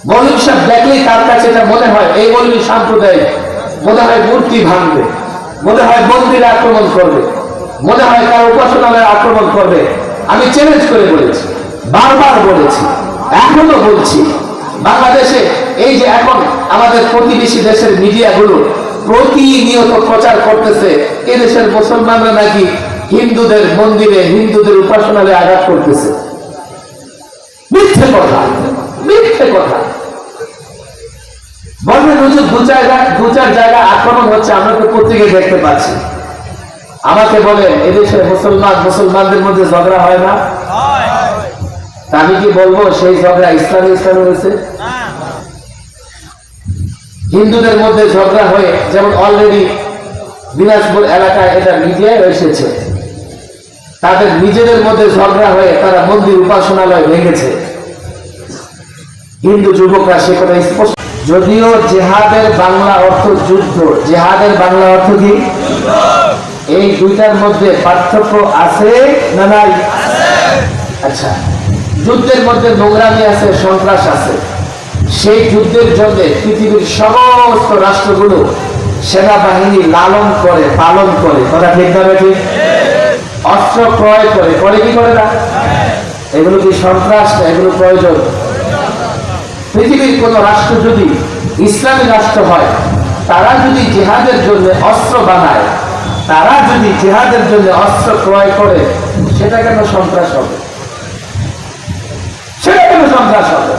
মৌলভী সাহেব দেখলেই তার কাছে এটা মনে হয় এই মৌলভী সাম্প্রদায়িক, মনে হয় মূর্তি ভাঙবে, মনে হয় মন্দিরে আক্রমণ করবে, মনে হয় কার উপাসনালয়ে আক্রমণ করবে। আমি চ্যালেঞ্জ করে বলেছি, বারবার বলেছি, এখনো বলছি, বাংলাদেশে এই যে এখন আমাদের প্রতিবেশী দেশের মিডিয়াগুলো প্রতিনিয়ত প্রচার করতেছে এদেশের মুসলমানরা নাকি হিন্দুদের মন্দিরে, হিন্দুদের উপাসনালয়ে আঘাত করতেছে। মিথ্যে কথা, মিথ্যে কথা। বলবেন হুজুর দু চার জায়গা আক্রমণ হচ্ছে, আমরা তো পত্রিকায় দেখতে পাচ্ছি। আমাকে বলেন এদেশে মুসলমানদের মধ্যে ঝগড়া হয় না? আমি কি বলবো সেই ঝগড়া ইসলামে হয়েছে? হিন্দুদের মধ্যে ঝগড়া হয়ে, যেমন অলরেডি দিনাজপুর এলাকায় এটা মিডিয়ায় এসেছে, তাদের নিজেদের মধ্যে ঝগড়া হয়ে তারা মন্দির উপাসনালয় ভেঙেছে। হিন্দু যুবকরা সে কথা স্পষ্ট। যদিও জেহাদের বাংলা অর্থ যুদ্ধ, জেহাদের বাংলা অর্থ কি? এই দুইটার মধ্যে পার্থক্য আছে না নাই? আচ্ছা, যুদ্ধের মধ্যে নোংরামি আছে, সন্ত্রাস আছে। সেই যুদ্ধের জন্য পৃথিবীর সমস্ত রাষ্ট্রগুলো সেনাবাহিনী লালন করে, পালন করে, কথা ঠিক না ঠিক? অস্ত্র ক্রয় করে কি করে না? এগুলো কি সন্ত্রাস না? এগুলো প্রয়োজন। পৃথিবীর কোন রাষ্ট্র যদি ইসলামী রাষ্ট্র হয়, তারা যদি জিহাদের জন্য অস্ত্র বানায়, তারা যদি জিহাদের জন্য অস্ত্র ক্রয় করে, সেটা কেন সন্ত্রাস হবে? সেটা কেন সন্ত্রাস হবে?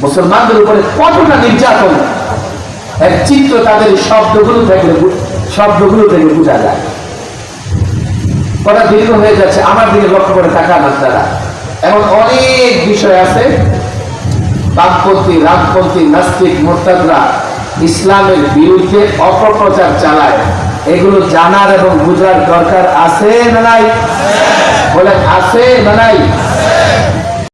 মুসলমানদের উপরে কতটা নির্যাতন এক চিত্র তাদের শব্দগুলো থেকে বোঝা যায়। কথা দীর্ঘ হয়ে যাচ্ছে, আমার দিকে লক্ষ্য করে তাকান আপনারা। এমন অনেক বিষয় আছে, বামপন্থী, রামপন্থী, নাস্তিক, মোরতাদরা ইসলামের বিরুদ্ধে অপপ্রচার চালায়। এগুলো জানার এবং বোঝার দরকার আছে না নাই? বলেন আছে না নাই?